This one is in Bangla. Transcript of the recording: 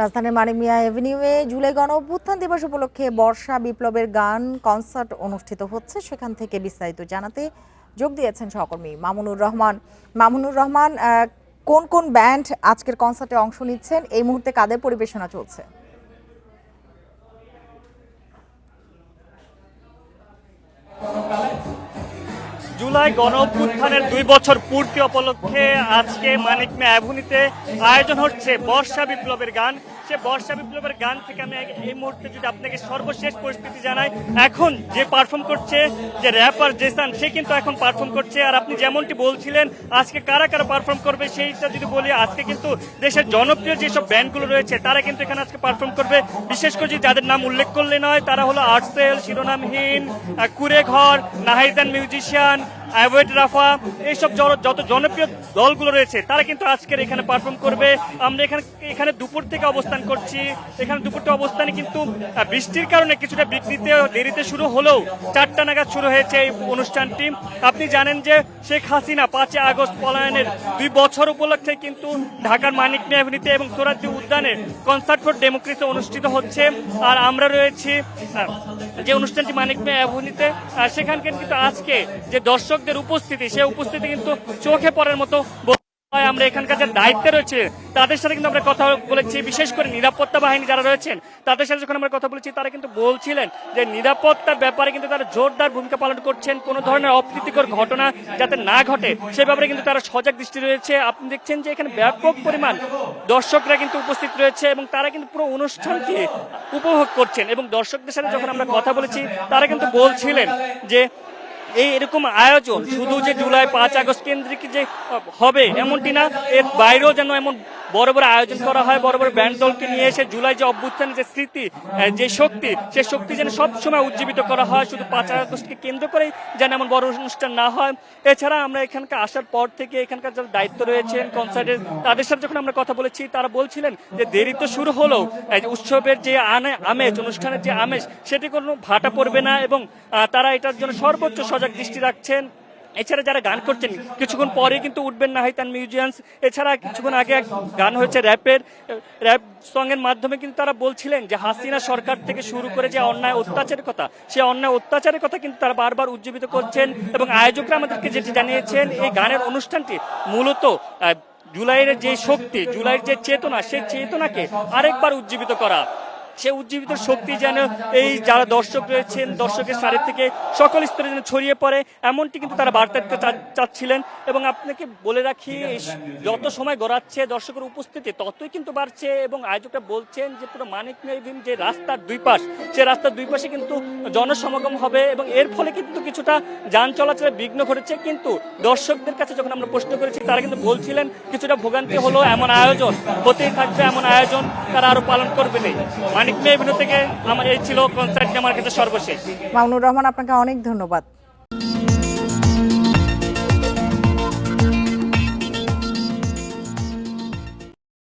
রাজধানীর মানিক মিয়া এভিনিউয়ে জুলাই গণঅভ্যুত্থান দিবস উপলক্ষে বর্ষা বিপ্লবের গান কনসার্ট অনুষ্ঠিত হচ্ছে। সেখান থেকে বিস্তারিত জানাতে যোগ দিয়েছেন সহকর্মী মামুনুর রহমান। কোন কোন ব্যান্ড আজকের কনসার্টে অংশ নিচ্ছেন, এই মুহূর্তে কাদের পরিবেশনা চলছে? জুলাই গণঅভ্যুত্থানের 2 বছর পূর্তি উপলক্ষে আজকে মানিক মিয়া এভিনিউতে আয়োজন হচ্ছে বর্ষা বিপ্লবের গান। সে বর্ষা বিপ্লবের গান থেকে আমি এই মুহূর্তে যদি আপনাকে সর্বশেষ পরিস্থিতি জানাই, এখন যে পারফর্ম করছে যে র্যাপার জেসান, সে কিন্তু এখন পারফর্ম করছে। আর আপনি যেমনটি বলছিলেন আজকে কারা কারা পারফর্ম করবে সেইটা যদি বলি, আজকে কিন্তু দেশের জনপ্রিয় যেসব ব্যান্ডগুলো রয়েছে তারা কিন্তু এখানে আজকে পারফর্ম করবে। বিশেষ করে যাদের নাম উল্লেখ করলে নয়, তারা হলো আর্টসেল, শিরোনামহীন, কুড়েঘর, নাহিদান মিউজিশিয়ান, অ্যাভয়েড রাফা, এইসব যত জনপ্রিয় দলগুলো রয়েছে তারা কিন্তু আজকের এখানে পারফর্ম করবে। আমরা এখানে দুপুর থেকে অবস্থান করছি। এখানে দুপুরটা অবস্থানে কিন্তু বৃষ্টির কারণে কিছুটা বিঘ্নিতে দেরিতে শুরু হলেও 4টা নাগাদ শুরু হয়েছে এই অনুষ্ঠানটি। আপনি জানেন যে শেখ হাসিনা 5 আগস্ট পলায়নের 2 বছর উপলক্ষে কিন্তু ঢাকার মানিক মিয়া এভিনিউতে এবং সোহরাওয়ার্দী উদ্যানে কনসার্ট ফর ডেমোক্রেসি অনুষ্ঠিত হচ্ছে। আর আমরা রয়েছি যে অনুষ্ঠানটি মানিক মিয়া এভিনিউতে, সেখানকার কিন্তু আজকে যে দর্শকদের উপস্থিতি, সে উপস্থিতি কিন্তু চোখে পড়ার মতো। আমরা এখানকার যে দায়িত্বে রয়েছে তাদের সাথে কিন্তু আমরা কথা বলেছি, বিশেষ করে নিরাপত্তা বাহিনী যারা রয়েছেন তাদের সাথে যখন আমরা কথা বলেছি তারা কিন্তু বলছিলেন যে নিরাপত্তার ব্যাপারে কিন্তু তারা জোরদার ভূমিকা পালন করছেন, কোনো ধরনের অপ্রীতিকর ঘটনা যাতে না ঘটে সে ব্যাপারে কিন্তু তারা সজাগ দৃষ্টি রয়েছে। আপনি দেখছেন যে এখানে ব্যাপক পরিমাণ দর্শকরা কিন্তু উপস্থিত রয়েছে এবং তারা কিন্তু পুরো অনুষ্ঠানটি উপভোগ করছেন। এবং দর্শকদের সাথে যখন আমরা কথা বলেছি তারা কিন্তু বলছিলেন যে এরকম আয়োজন শুধু যে জুলাই 5 আগস্ট কেন্দ্রিক যে হবে এমনটি না, এর বাইরেও যেন এমন বড় বড় আয়োজন করা হয়, বড় বড় ব্যান্ড দলকে নিয়ে এসে জুলাই যে অভ্যুত্থানের যে স্মৃতি, যে শক্তি, সে শক্তি যেন সবসময় উজ্জীবিত করা হয়। শুধু 5 আগস্টকে কেন্দ্র করেই যেন এমন বড় অনুষ্ঠান না হয়। এছাড়া আমরা এখানকার আসার পর থেকে এখানকার যারা দায়িত্ব রয়েছেন কনসার্টের, তাদের সাথে যখন আমরা কথা বলেছি তারা বলছিলেন যে দেরি তো শুরু হলেও উৎসবের যে আমেজ, অনুষ্ঠানের যে আমেজ, সেটি কোনো ভাটা পড়বে না এবং তারা এটার জন্য সর্বোচ্চ সজাগ দৃষ্টি রাখছেন। এছাড়া যারা গান করছেন কিছুক্ষণ পরে কিন্তু উঠবেন নাহিদান মিউজিয়ান্স। এছাড়া কিছুক্ষণ আগে এক গান হয়েছে র্যাপ সং এর মাধ্যমে কিন্তু তারা বলছিলেন যে হাসিনা সরকার থেকে শুরু করে যে অন্যায় অত্যাচারের কথা, সে অন্যায় অত্যাচারের কথা কিন্তু তারা বারবার উজ্জীবিত করছেন। এবং আয়োজকরা আমাদেরকে যেটি জানিয়েছেন, এই গানের অনুষ্ঠানটি মূলত জুলাইয়ের যে শক্তি, জুলাইয়ের যে চেতনা, সেই চেতনাকে আরেকবার উজ্জীবিত করা, সে উজ্জীবিত শক্তি যেন এই যারা দর্শক রয়েছেন দর্শকের সারি থেকে সকল স্তরে যেন ছড়িয়ে পড়ে, এমনটি কিন্তু তারা বার্তা দিতে চাচ্ছিলেন। এবং আপনাকে বলে রাখি, যত সময় গড়াচ্ছে দর্শকের উপস্থিতি ততই কিন্তু বাড়ছে। এবং আয়োজকরা বলছেন যে পুরো মানিক মিয়া এভিনিউ যে রাস্তার দুই পাশ, সে রাস্তার দুই পাশে কিন্তু জনসমাগম হবে এবং এর ফলে কিন্তু কিছুটা যান চলাচলে বিঘ্ন ঘটেছে। কিন্তু দর্শকদের কাছে যখন আমরা প্রশ্ন করেছি তারা কিন্তু বলছিলেন কিছুটা ভোগান্তি হলো, এমন আয়োজন হতেই থাকবে, এমন আয়োজন তারা আরো পালন করবেন। মানিক মিয়া এভিনিউ থেকে আমার এই ছিল কনসার্ট আমার কাছে সর্বশেষ। মামুনুর রহমান, আপনাকে অনেক ধন্যবাদ।